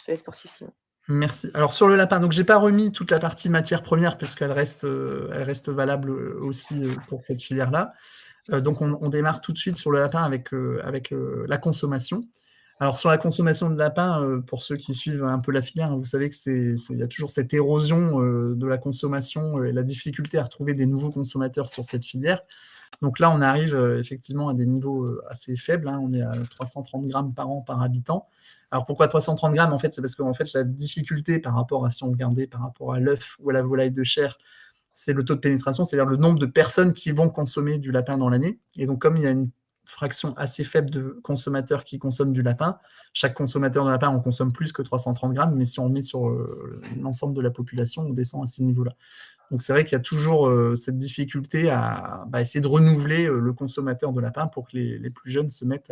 te laisse poursuivre sinon. Merci. Alors sur le lapin, donc j'ai pas remis toute la partie matière première puisqu'elle reste, elle reste valable, aussi, pour cette filière-là. Donc on démarre tout de suite sur le lapin avec, la consommation. Alors sur la consommation de lapin, pour ceux qui suivent un peu la filière, vous savez que il y a toujours cette érosion, de la consommation, et la difficulté à retrouver des nouveaux consommateurs sur cette filière. Donc là, on arrive effectivement à des niveaux assez faibles, hein. On est à 330 grammes par an par habitant. Alors pourquoi 330 grammes? En fait, c'est parce qu'en fait, la difficulté par rapport à, si on regardait par rapport à l'œuf ou à la volaille de chair, c'est le taux de pénétration, c'est-à-dire le nombre de personnes qui vont consommer du lapin dans l'année. Et donc, comme il y a une fraction assez faible de consommateurs qui consomment du lapin, chaque consommateur de lapin, on consomme plus que 330 grammes, mais si on met sur l'ensemble de la population, on descend à ces niveaux-là. Donc c'est vrai qu'il y a toujours cette difficulté à essayer de renouveler le consommateur de lapin pour que les plus jeunes se mettent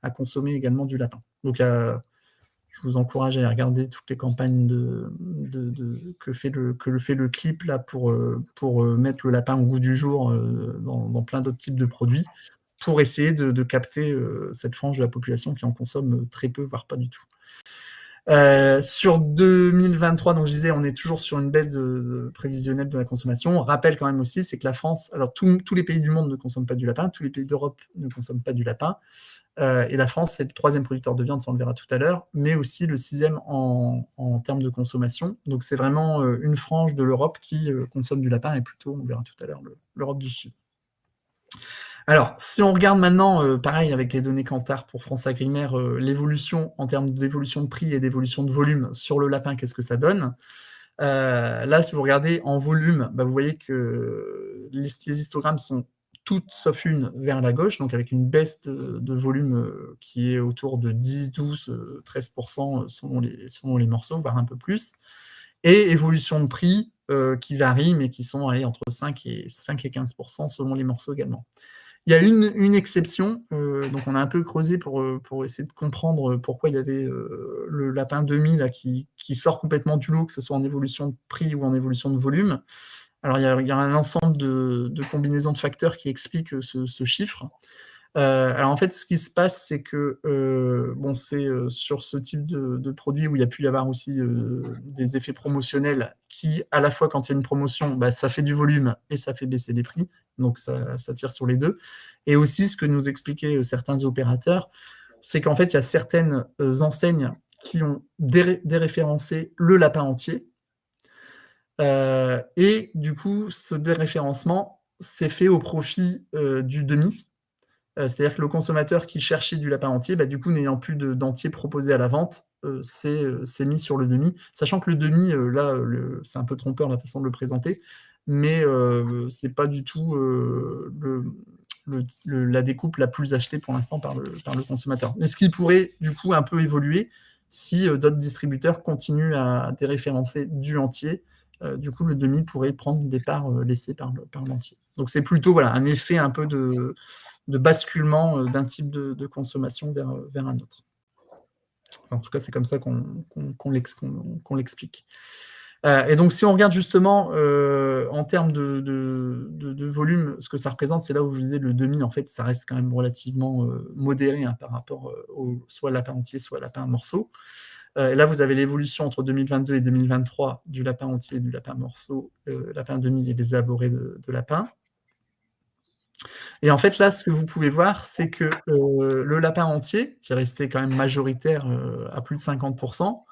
à consommer également du lapin. Donc je vous encourage à aller regarder toutes les campagnes que fait le clip là pour mettre le lapin au goût du jour dans plein d'autres types de produits, pour essayer de capter cette frange de la population qui en consomme très peu, voire pas du tout. Sur 2023, donc je disais, on est toujours sur une baisse prévisionnelle de la consommation. On rappelle quand même aussi, c'est que la France, alors tous les pays du monde ne consomment pas du lapin, tous les pays d'Europe ne consomment pas du lapin, et la France, c'est le 3e producteur de viande, ça on le verra tout à l'heure, mais aussi le 6e en termes de consommation. Donc c'est vraiment une frange de l'Europe qui consomme du lapin, et plutôt, on verra tout à l'heure, l'Europe du Sud. Alors, si on regarde maintenant, pareil avec les données Kantar pour France Agrimaire, l'évolution en termes d'évolution de prix et d'évolution de volume sur le lapin, qu'est-ce que ça donne? Là, si vous regardez en volume, vous voyez que les histogrammes sont toutes sauf une vers la gauche, donc avec une baisse de volume qui est autour de 10, 12, 13% selon les morceaux, voire un peu plus, et évolution de prix qui varie, mais qui sont entre 5 et 15% selon les morceaux également. Il y a une exception, donc on a un peu creusé pour essayer de comprendre pourquoi il y avait le lapin demi là, qui sort complètement du lot, que ce soit en évolution de prix ou en évolution de volume. Alors il y a un ensemble de combinaisons de facteurs qui expliquent ce chiffre. Alors en fait, ce qui se passe, c'est que c'est sur ce type de produit où il y a pu y avoir aussi des effets promotionnels qui, à la fois quand il y a une promotion, ça fait du volume et ça fait baisser les prix, donc ça tire sur les deux. Et aussi, ce que nous expliquaient certains opérateurs, c'est qu'en fait, il y a certaines enseignes qui ont déréférencé le lapin entier, et du coup, ce déréférencement s'est fait au profit du demi. C'est-à-dire que le consommateur qui cherchait du lapin entier, du coup, n'ayant plus d'entier proposé à la vente, s'est mis sur le demi. Sachant que le demi, là, c'est un peu trompeur la façon de le présenter, mais c'est pas du tout la découpe la plus achetée pour l'instant par le consommateur. Mais ce qui pourrait, du coup, un peu évoluer si d'autres distributeurs continuent à déréférencer du entier. Du coup, le demi pourrait prendre des parts laissées par l'entier. Donc c'est plutôt un effet un peu de basculement d'un type de consommation vers un autre. En tout cas, c'est comme ça qu'on l'explique. Et donc, si on regarde justement en termes de volume, ce que ça représente, c'est là où je disais le demi, en fait, ça reste quand même relativement modéré par rapport soit lapin entier, soit lapin morceau. Et là, vous avez l'évolution entre 2022 et 2023 du lapin entier, du lapin morceau, lapin demi et des aborés de lapin. Et en fait, là, ce que vous pouvez voir, c'est que le lapin entier, qui est resté quand même majoritaire à plus de 50%,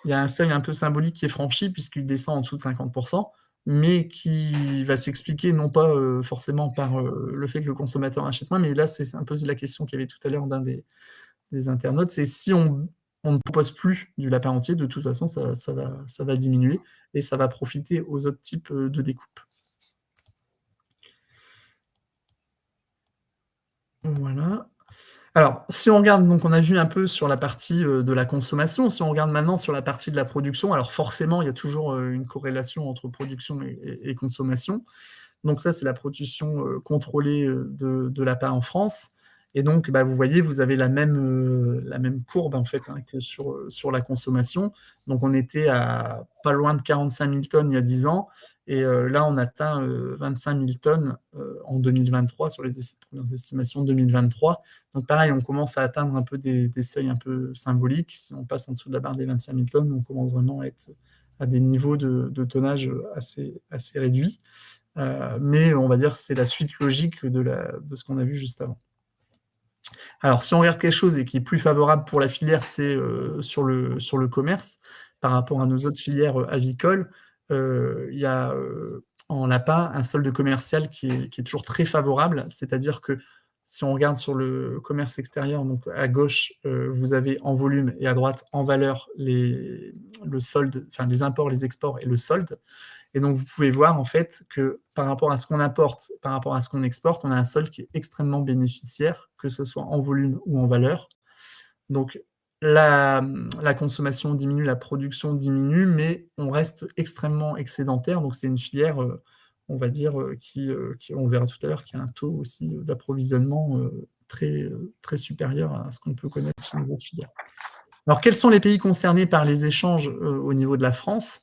il y a un seuil un peu symbolique qui est franchi puisqu'il descend en dessous de 50%, mais qui va s'expliquer non pas forcément par le fait que le consommateur achète moins, mais là, c'est un peu la question qu'il y avait tout à l'heure d'un des internautes, c'est si on ne propose plus du lapin entier, de toute façon, ça va diminuer et ça va profiter aux autres types de découpes. Voilà. Alors, si on regarde, donc on a vu un peu sur la partie de la consommation, si on regarde maintenant sur la partie de la production, alors forcément, il y a toujours une corrélation entre production et consommation. Donc ça, c'est la production contrôlée de lapins en France. Et donc, vous voyez, vous avez la même courbe en fait, hein, que sur la consommation. Donc on était à pas loin de 45 000 tonnes il y a 10 ans, et là on atteint 25 000 tonnes en 2023 sur les premières estimations de 2023. Donc pareil, on commence à atteindre un peu des seuils un peu symboliques. Si on passe en dessous de la barre des 25 000 tonnes, on commence vraiment à être à des niveaux de tonnage assez réduits. Mais on va dire que c'est la suite logique de ce qu'on a vu juste avant. Alors, si on regarde quelque chose et qui est plus favorable pour la filière, c'est sur le commerce, par rapport à nos autres filières avicoles. Il y a en lapin un solde commercial qui est toujours très favorable, c'est-à-dire que si on regarde sur le commerce extérieur, donc à gauche, vous avez en volume et à droite en valeur le solde, enfin les imports, les exports et le solde. Et donc, vous pouvez voir en fait que par rapport à ce qu'on importe, par rapport à ce qu'on exporte, on a un solde qui est extrêmement bénéficiaire, que ce soit en volume ou en valeur. Donc, la consommation diminue, la production diminue, mais on reste extrêmement excédentaire. Donc, c'est une filière, on va dire, on verra tout à l'heure, qui a un taux aussi d'approvisionnement très supérieur à ce qu'on peut connaître chez les autres filières. Alors, quels sont les pays concernés par les échanges au niveau de la France?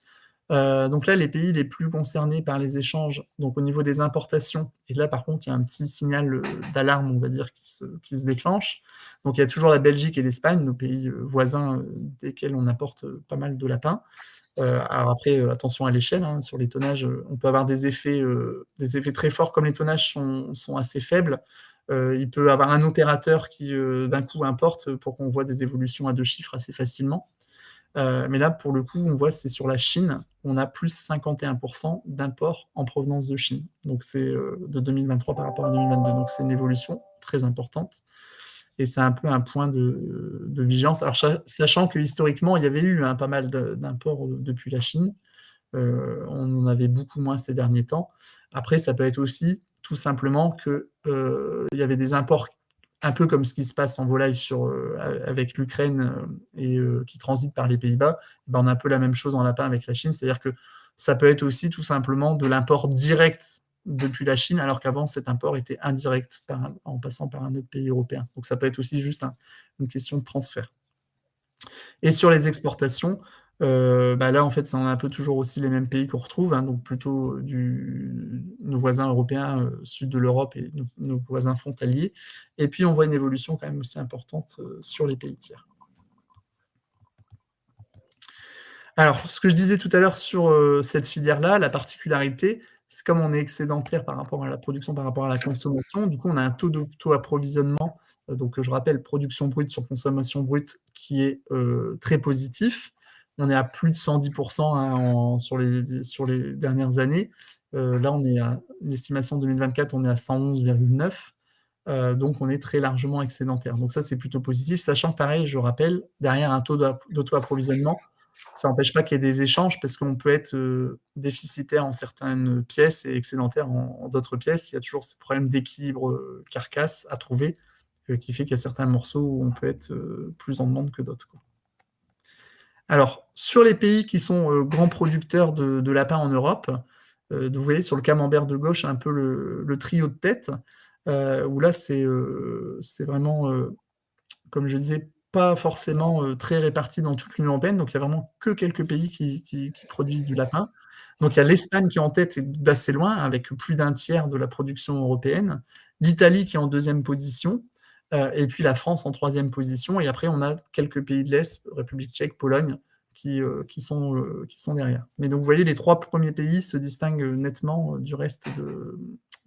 Donc là, les pays les plus concernés par les échanges, donc au niveau des importations, et là, par contre, il y a un petit signal d'alarme, on va dire, qui se déclenche. Donc il y a toujours la Belgique et l'Espagne, nos pays voisins, desquels on importe pas mal de lapins. Alors après, attention à l'échelle, hein, sur les tonnages, on peut avoir des effets très forts, comme les tonnages sont assez faibles. Il peut y avoir un opérateur qui, d'un coup, importe pour qu'on voit des évolutions à 2 chiffres assez facilement. Mais là, pour le coup, on voit, c'est sur la Chine, on a plus 51% d'imports en provenance de Chine. Donc c'est de 2023 par rapport à 2022. Donc c'est une évolution très importante. Et c'est un peu un point de vigilance. Alors, sachant que historiquement, il y avait eu pas mal d'imports depuis la Chine. On en avait beaucoup moins ces derniers temps. Après, ça peut être aussi tout simplement qu'il y avait des imports, un peu comme ce qui se passe en volaille avec l'Ukraine et qui transite par les Pays-Bas. On a un peu la même chose en lapin avec la Chine, c'est-à-dire que ça peut être aussi tout simplement de l'import direct depuis la Chine, alors qu'avant cet import était indirect en passant par un autre pays européen. Donc ça peut être aussi juste une question de transfert. Et sur les exportations, là, en fait, c'est un peu toujours aussi les mêmes pays qu'on retrouve, hein, donc plutôt nos voisins européens, sud de l'Europe et nos voisins frontaliers. Et puis, on voit une évolution quand même aussi importante sur les pays tiers. Alors, ce que je disais tout à l'heure sur cette filière-là, la particularité, c'est comme on est excédentaire par rapport à la production, par rapport à la consommation, du coup, on a un taux d'auto-approvisionnement, donc je rappelle, production brute sur consommation brute, qui est très positif. On est à plus de 110% hein, sur les dernières années. Là, on est à l'estimation 2024, on est à 111,9. Donc on est très largement excédentaire. Donc ça, c'est plutôt positif, sachant que pareil, je rappelle, derrière un taux d'auto-approvisionnement, ça n'empêche pas qu'il y ait des échanges, parce qu'on peut être déficitaire en certaines pièces et excédentaire en d'autres pièces. Il y a toujours ce problème d'équilibre carcasse à trouver, qui fait qu'il y a certains morceaux où on peut être plus en demande que d'autres, quoi. Alors, sur les pays qui sont grands producteurs de lapins en Europe, vous voyez sur le camembert de gauche un peu le trio de tête, où là c'est vraiment, comme je disais, pas forcément très réparti dans toute l'Union européenne. Donc il y a vraiment que quelques pays qui produisent du lapin. Donc il y a l'Espagne qui est en tête et d'assez loin, avec plus d'un tiers de la production européenne, l'Italie qui est en deuxième position, et puis la France en troisième position. Et après, on a quelques pays de l'Est, République tchèque, Pologne, qui sont derrière. Mais donc vous voyez, les 3 premiers pays se distinguent nettement du reste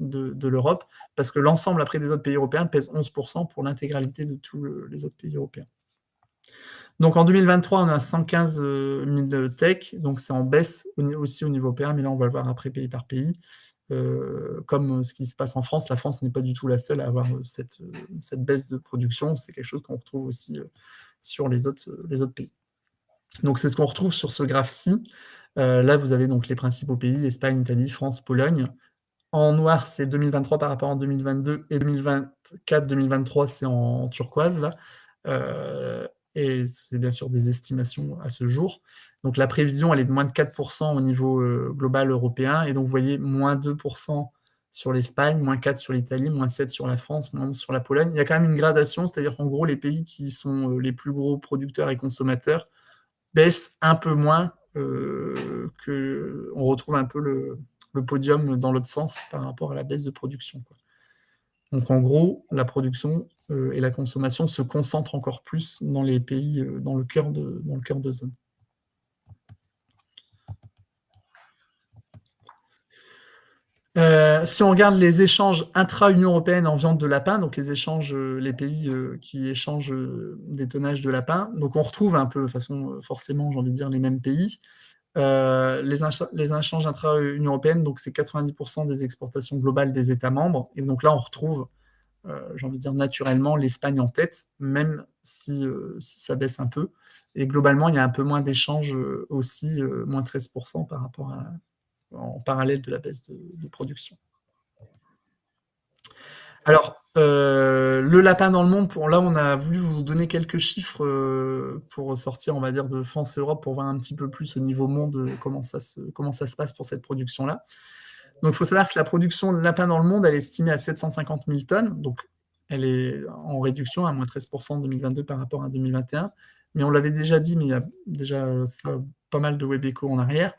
de l'Europe, parce que l'ensemble après des autres pays européens pèse 11% pour l'intégralité de tous les autres pays européens. Donc en 2023, on a 115 000 tech, donc c'est en baisse aussi au niveau européen, mais là on va le voir après pays par pays. Comme ce qui se passe en France, la France n'est pas du tout la seule à avoir cette baisse de production, c'est quelque chose qu'on retrouve aussi sur les autres pays. Donc c'est ce qu'on retrouve sur ce graphe-ci. Là, vous avez donc les principaux pays, Espagne, Italie, France, Pologne. En noir, c'est 2023 par rapport à 2022, et 2024-2023, c'est en turquoise, là. Et c'est bien sûr des estimations à ce jour. Donc la prévision, elle est de moins de 4% au niveau global européen, et donc vous voyez moins 2% sur l'Espagne, -4 sur l'Italie, -7 sur la France, -11 sur la Pologne. Il y a quand même une gradation, c'est-à-dire qu'en gros, les pays qui sont les plus gros producteurs et consommateurs baissent un peu moins, on retrouve un peu le podium dans l'autre sens par rapport à la baisse de production, quoi. Donc en gros, la production et la consommation se concentrent encore plus dans les pays, dans le cœur de zone. Si on regarde les échanges intra-Union européenne en viande de lapin, donc les échanges, les pays, qui échangent, des tonnages de lapin, donc on retrouve un peu, de toute façon, forcément, j'ai envie de dire, les mêmes pays. Les échanges intra-Union européenne, donc c'est 90 des exportations globales des États membres et donc là, on retrouve, j'ai envie de dire naturellement l'Espagne en tête, même si ça baisse un peu et globalement, il y a un peu moins d'échanges, aussi, -13 par rapport à en parallèle de la baisse de production. Alors, le lapin dans le monde, pour là, on a voulu vous donner quelques chiffres, pour sortir, on va dire, de France et Europe, pour voir un petit peu plus au niveau monde, comment ça se passe pour cette production-là. Donc il faut savoir que la production de lapin dans le monde, elle est estimée à 750 000 tonnes, donc elle est en réduction à -13 en 2022 par rapport à 2021. Mais on l'avait déjà dit, mais il y a déjà ça pas mal de web échos en arrière,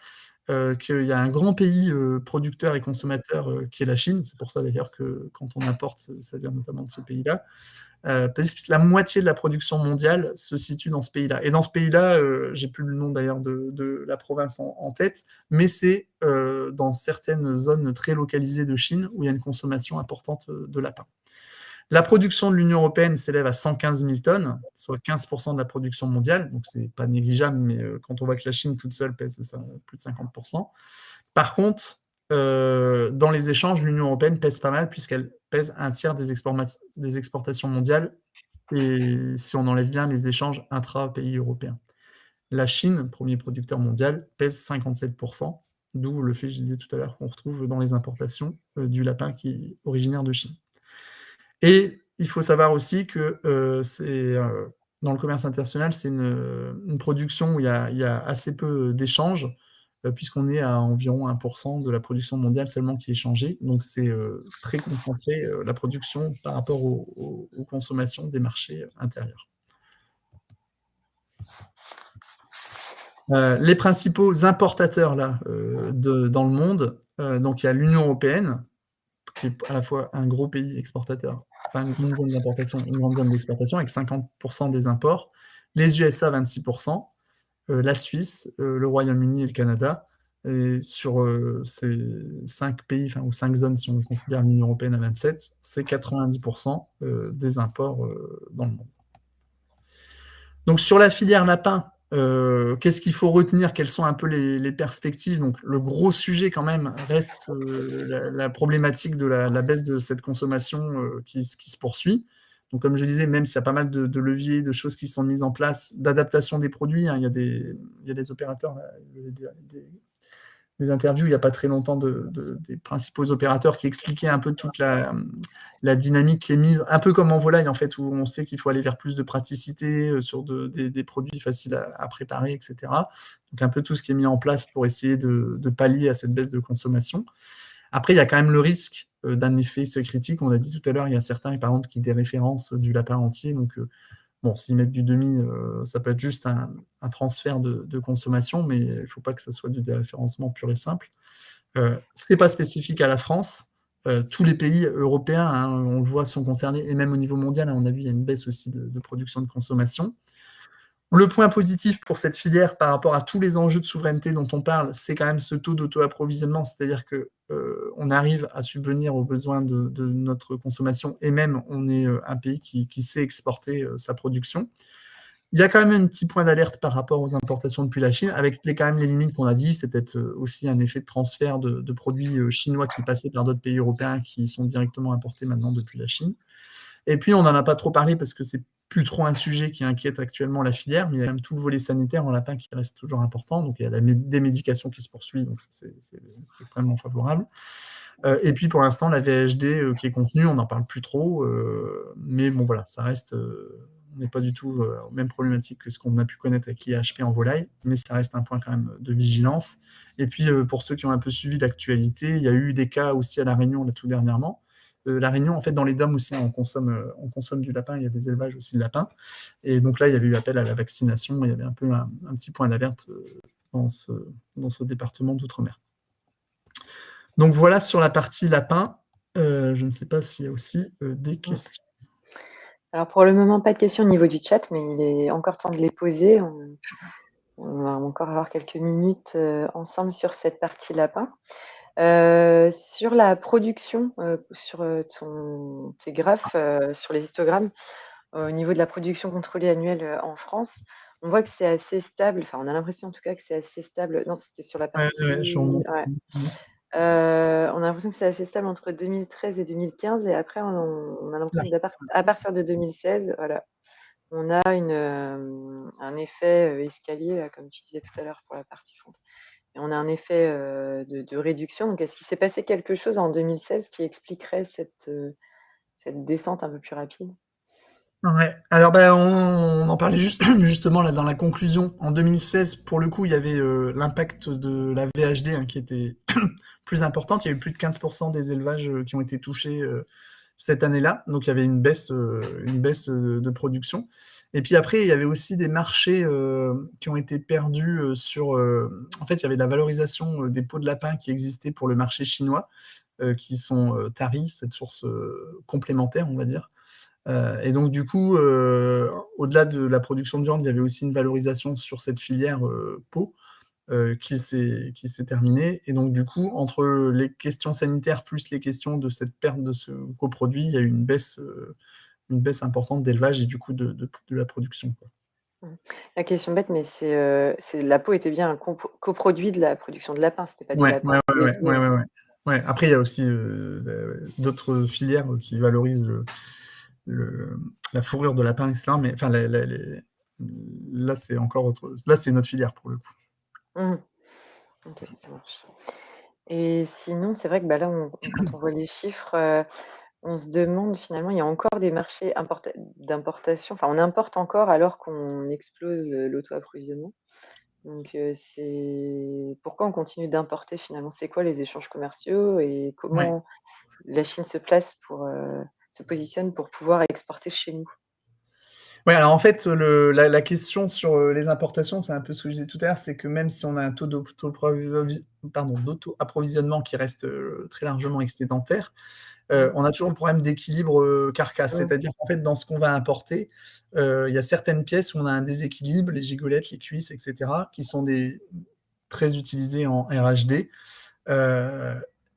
qu'il y a un grand pays, producteur et consommateur, qui est la Chine. C'est pour ça d'ailleurs que quand on importe, ça vient notamment de ce pays-là. Parce que la moitié de la production mondiale se situe dans ce pays-là. Et dans ce pays-là, j'ai plus le nom d'ailleurs de la province en tête, mais c'est dans certaines zones très localisées de Chine où il y a une consommation importante de lapin. La production de l'Union européenne s'élève à 115 000 tonnes, soit 15% de la production mondiale, donc c'est pas négligeable, mais quand on voit que la Chine toute seule pèse plus de 50%. Par contre, dans les échanges, l'Union européenne pèse pas mal puisqu'elle pèse un tiers des exportations mondiales et si on enlève bien les échanges intra-pays européens. La Chine, premier producteur mondial, pèse 57%, d'où le fait, je disais tout à l'heure, qu'on retrouve dans les importations du lapin qui est originaire de Chine. Et il faut savoir aussi que dans le commerce international, c'est une production où il y a assez peu d'échanges, puisqu'on est à environ 1% de la production mondiale seulement qui est échangée. Donc c'est très concentré, la production par rapport aux consommations des marchés intérieurs. Les principaux importateurs là, dans le monde, donc il y a l'Union européenne, qui est à la fois un gros pays exportateur, enfin une grande zone d'importation, une grande zone d'exportation avec 50% des imports, les USA 26%, la Suisse, le Royaume-Uni et le Canada. Et sur ces 5 pays, enfin, ou 5 zones, si on considère l'Union européenne à 27, c'est 90% des imports dans le monde. Donc sur la filière lapin, qu'est-ce qu'il faut retenir? Quelles sont un peu les perspectives? Donc le gros sujet quand même reste la problématique de la baisse de cette consommation qui se poursuit. Donc comme je disais, même s'il y a pas mal de leviers, de choses qui sont mises en place, d'adaptation des produits, hein, il y a des opérateurs, des interviews il n'y a pas très longtemps des principaux opérateurs qui expliquaient un peu toute la dynamique qui est mise, un peu comme en volaille en fait, où on sait qu'il faut aller vers plus de praticité sur des produits faciles à préparer, etc. Donc un peu tout ce qui est mis en place pour essayer de pallier à cette baisse de consommation. Après, il y a quand même le risque d'un effet seuil critique. On l'a dit tout à l'heure, il y a certains, par exemple, qui déréférencent du lapin entier. Donc, bon, s'ils mettent du demi, ça peut être juste un transfert de consommation, mais il ne faut pas que ça soit du déréférencement pur et simple. Ce n'est pas spécifique à la France. Tous les pays européens, hein, on le voit, sont concernés, et même au niveau mondial, on a vu, il y a une baisse aussi de production de consommation. Le point positif pour cette filière par rapport à tous les enjeux de souveraineté dont on parle, c'est quand même ce taux d'auto-approvisionnement, c'est-à-dire qu'on arrive à subvenir aux besoins de notre consommation et même on est un pays qui sait exporter sa production. Il y a quand même un petit point d'alerte par rapport aux importations depuis la Chine, avec quand même les limites qu'on a dit, c'est peut-être aussi un effet de transfert de produits chinois qui passaient par d'autres pays européens qui sont directement importés maintenant depuis la Chine. Et puis, on n'en a pas trop parlé parce que c'est plus trop un sujet qui inquiète actuellement la filière, mais il y a quand même tout le volet sanitaire en lapin qui reste toujours important. Donc, il y a des médications qui se poursuivent, donc c'est extrêmement favorable. Et puis, pour l'instant, la VHD qui est contenue, on n'en parle plus trop. Mais bon, voilà, ça reste... n'est pas du tout aux mêmes problématiques que ce qu'on a pu connaître avec l'IHP en volaille, mais ça reste un point quand même de vigilance. Et puis, pour ceux qui ont un peu suivi l'actualité, il y a eu des cas aussi à La Réunion, là, tout dernièrement. La Réunion, en fait, dans les DOM aussi, on consomme du lapin, il y a des élevages aussi de lapins. Et donc là, il y avait eu appel à la vaccination, il y avait un peu un petit point d'alerte dans ce département d'outre-mer. Donc voilà sur la partie lapin. Je ne sais pas s'il y a aussi des questions. Alors pour le moment, pas de questions au niveau du chat, mais il est encore temps de les poser. On va encore avoir quelques minutes ensemble sur cette partie lapin. Sur la production, sur tes graphes, sur les histogrammes, au niveau de la production contrôlée annuelle en France, on voit que c'est assez stable. Enfin, on a l'impression en tout cas que c'est assez stable. Non, c'était sur la partie. Ouais, je remonte. Ouais. On a l'impression que c'est assez stable entre 2013 et 2015, et après on a l'impression qu'à partir de 2016, voilà, on a un effet escalier, là, comme tu disais tout à l'heure pour la partie fonte. Et on a un effet de réduction. Donc, est-ce qu'il s'est passé quelque chose en 2016 qui expliquerait cette descente un peu plus rapide? Ouais. Alors on en parlait justement là dans la conclusion. En 2016, pour le coup, il y avait l'impact de la VHD qui était plus importante. Il y a eu plus de 15% des élevages qui ont été touchés cette année-là. Donc il y avait une baisse de production. Et puis après, il y avait aussi des marchés qui ont été perdus sur. En fait, il y avait la valorisation des peaux de lapin qui existait pour le marché chinois, qui sont taris, cette source complémentaire, on va dire. Et donc, du coup, au-delà de la production de viande, il y avait aussi une valorisation sur cette filière peau qui s'est terminée. Et donc, du coup, entre les questions sanitaires plus les questions de cette perte de ce coproduit, il y a eu une baisse importante d'élevage et du coup de la production, quoi. La question bête, mais la peau était bien un coproduit de la production de lapin, c'était pas du Ouais, lapin. ouais, ouais, ouais, ouais, ouais. Ouais, après, il y a aussi d'autres filières qui valorisent la fourrure de lapin, etc. Mais enfin, là, c'est encore autre. Là, c'est notre filière pour le coup. Ok, ça marche. Et sinon, c'est vrai que là, quand on voit les chiffres, on se demande finalement, il y a encore des marchés d'importation. Enfin, on importe encore alors qu'on explose l'auto-approvisionnement. Donc, c'est pourquoi on continue d'importer finalement? C'est quoi les échanges commerciaux et Ouais. comment la Chine se positionne pour pouvoir exporter chez nous? Ouais, alors en fait, la question sur les importations, c'est un peu ce que je disais tout à l'heure, c'est que même si on a un taux d'auto-approvisionnement qui reste très largement excédentaire, on a toujours le problème d'équilibre carcasse. C'est-à-dire qu'en fait, dans ce qu'on va importer, il y a certaines pièces où on a un déséquilibre, les gigolettes, les cuisses, etc., qui sont très utilisées en RHD.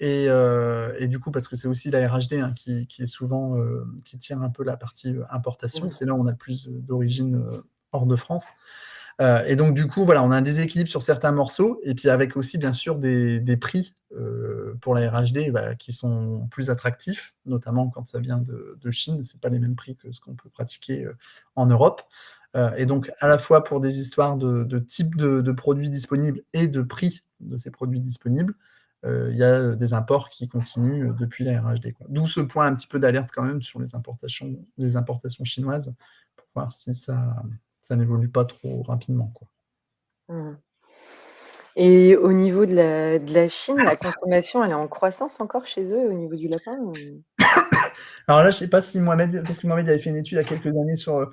Et du coup, parce que c'est aussi la RHD qui est souvent qui tire un peu la partie importation, c'est là où on a le plus d'origine hors de France. Et donc, du coup, voilà, on a un déséquilibre sur certains morceaux, et puis avec aussi, bien sûr, des prix pour la RHD qui sont plus attractifs, notamment quand ça vient de Chine. Ce n'est pas les mêmes prix que ce qu'on peut pratiquer en Europe. Et donc, à la fois pour des histoires de type de produits disponibles et de prix de ces produits disponibles, il y a des imports qui continuent depuis la RHD, quoi. D'où ce point un petit peu d'alerte quand même sur les importations chinoises, pour voir si ça n'évolue pas trop rapidement, quoi. Et au niveau de la Chine, la consommation, elle est en croissance encore chez eux au niveau du lapin? Alors là, je ne sais pas si Mohamed, parce que Mohamed avait fait une étude il y a quelques années sur.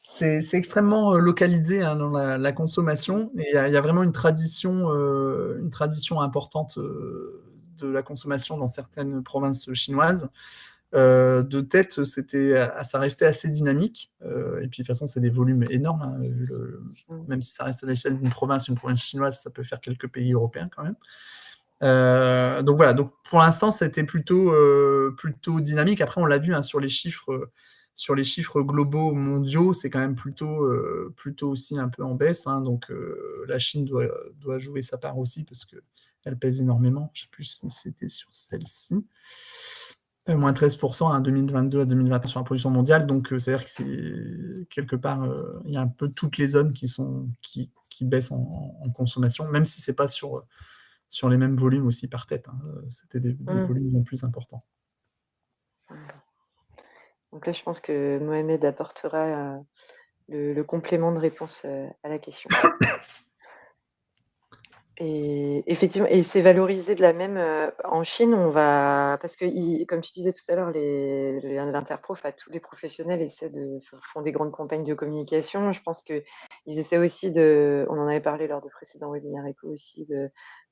C'est extrêmement localisé dans la consommation, et il y a vraiment une tradition importante de la consommation dans certaines provinces chinoises. De tête, ça restait assez dynamique. Et puis de toute façon, c'est des volumes énormes, hein, même si ça reste à l'échelle d'une province, une province chinoise, ça peut faire quelques pays européens quand même. Donc voilà, donc pour l'instant, c'était plutôt dynamique. Après, on l'a vu sur les chiffres globaux mondiaux, c'est quand même plutôt aussi un peu en baisse, hein. Donc la Chine doit jouer sa part aussi parce qu'elle pèse énormément. Je ne sais plus si c'était sur celle-ci. Moins 13% en 2022 à 2021 sur la production mondiale. Donc c'est-à-dire que c'est quelque part, il y a un peu toutes les zones qui baissent en consommation, même si ce n'est pas sur les mêmes volumes aussi par tête, hein. C'était des volumes bien plus importants. Donc là, je pense que Mohamed apportera le complément de réponse, à la question. Et effectivement et c'est valorisé de la même, en Chine, on va parce qu'ils comme tu disais tout à l'heure, l'Interprof, tous les professionnels essaient font des grandes campagnes de communication. Je pense qu'ils essaient aussi on en avait parlé lors de précédents webinaires éco aussi,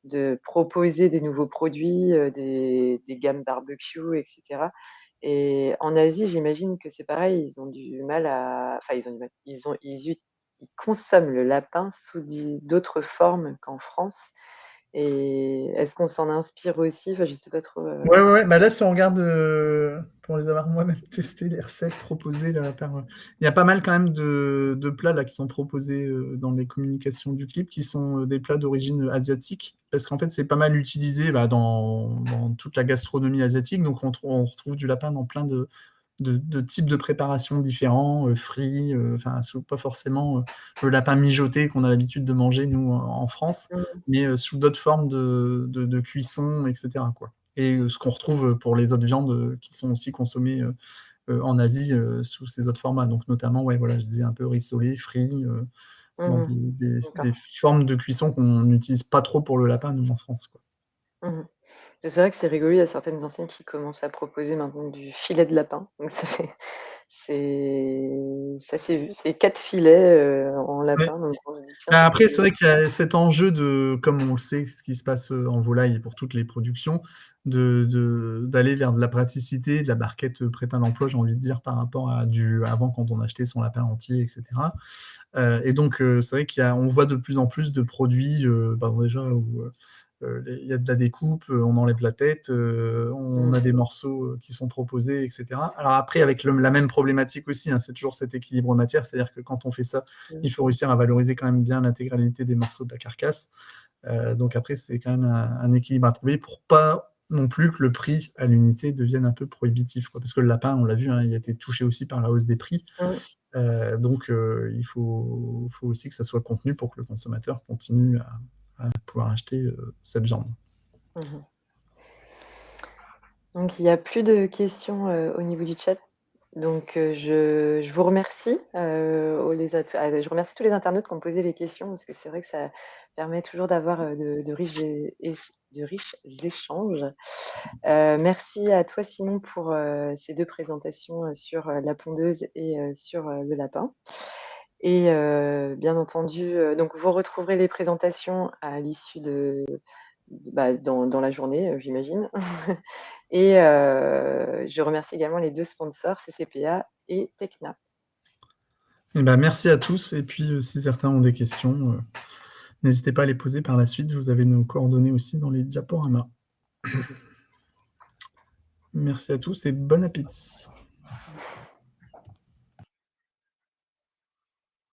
de proposer des nouveaux produits, des gammes barbecue et cetera. Et en Asie, j'imagine que c'est pareil, ils ont du mal à enfin ils ont du mal, ils consomment le lapin sous d'autres formes qu'en France. Et est-ce qu'on s'en inspire aussi? Enfin, je sais pas trop. Ouais. Bah là, si on regarde, pour les avoir moi-même testé, les recettes proposées là, il y a pas mal quand même de plats là, qui sont proposés dans les communications du clip, qui sont des plats d'origine asiatique, parce qu'en fait, c'est pas mal utilisé dans toute la gastronomie asiatique. Donc, on retrouve du lapin dans plein de types de préparations différents, frits, pas forcément le lapin mijoté qu'on a l'habitude de manger, nous, en France, mais sous d'autres formes de cuisson, etc., quoi. Et ce qu'on retrouve pour les autres viandes qui sont aussi consommées en Asie sous ces autres formats. Donc, notamment, ouais, voilà, je disais un peu rissolé, frit, dans D'accord. des formes de cuisson qu'on n'utilise pas trop pour le lapin, nous, en France, quoi. C'est vrai que c'est rigolo, il y a certaines enseignes qui commencent à proposer maintenant du filet de lapin. Donc ça s'est vu, c'est 4 filets, en Ouais. lapin, donc on se dit: «Tiens, Bah, après, c'est». c'est vrai qu'il y a cet enjeu de, comme on le sait, ce qui se passe en volaille pour toutes les productions, d'aller vers de la praticité, de la barquette prête à l'emploi, j'ai envie de dire, par rapport à avant, quand on achetait son lapin entier, etc. Et donc, c'est vrai on voit de plus en plus de produits, déjà, où il y a de la découpe, on enlève la tête, on a des morceaux qui sont proposés, etc. Alors après, avec la même problématique aussi, hein, c'est toujours cet équilibre matière, c'est-à-dire que quand on fait ça, il faut réussir à valoriser quand même bien l'intégralité des morceaux de la carcasse. Donc après, c'est quand même un équilibre à trouver pour pas non plus que le prix à l'unité devienne un peu prohibitif, quoi. Parce que le lapin, on l'a vu, hein, il a été touché aussi par la hausse des prix. Donc il faut aussi que ça soit contenu pour que le consommateur continue à pouvoir acheter cette viande. Donc il n'y a plus de questions, au niveau du chat. Donc je vous remercie, je remercie tous les internautes qui ont posé les questions, parce que c'est vrai que ça permet toujours d'avoir, de riches échanges. Merci à toi Simon pour, ces 2 présentations, sur, la pondeuse et sur, le lapin. Et bien entendu, donc vous retrouverez les présentations à l'issue dans la journée, j'imagine. Et je remercie également les 2 sponsors, CCPA et Tecna. Et ben, merci à tous. Et puis, si certains ont des questions, n'hésitez pas à les poser par la suite. Vous avez nos coordonnées aussi dans les diaporamas. Merci à tous et bon appétit.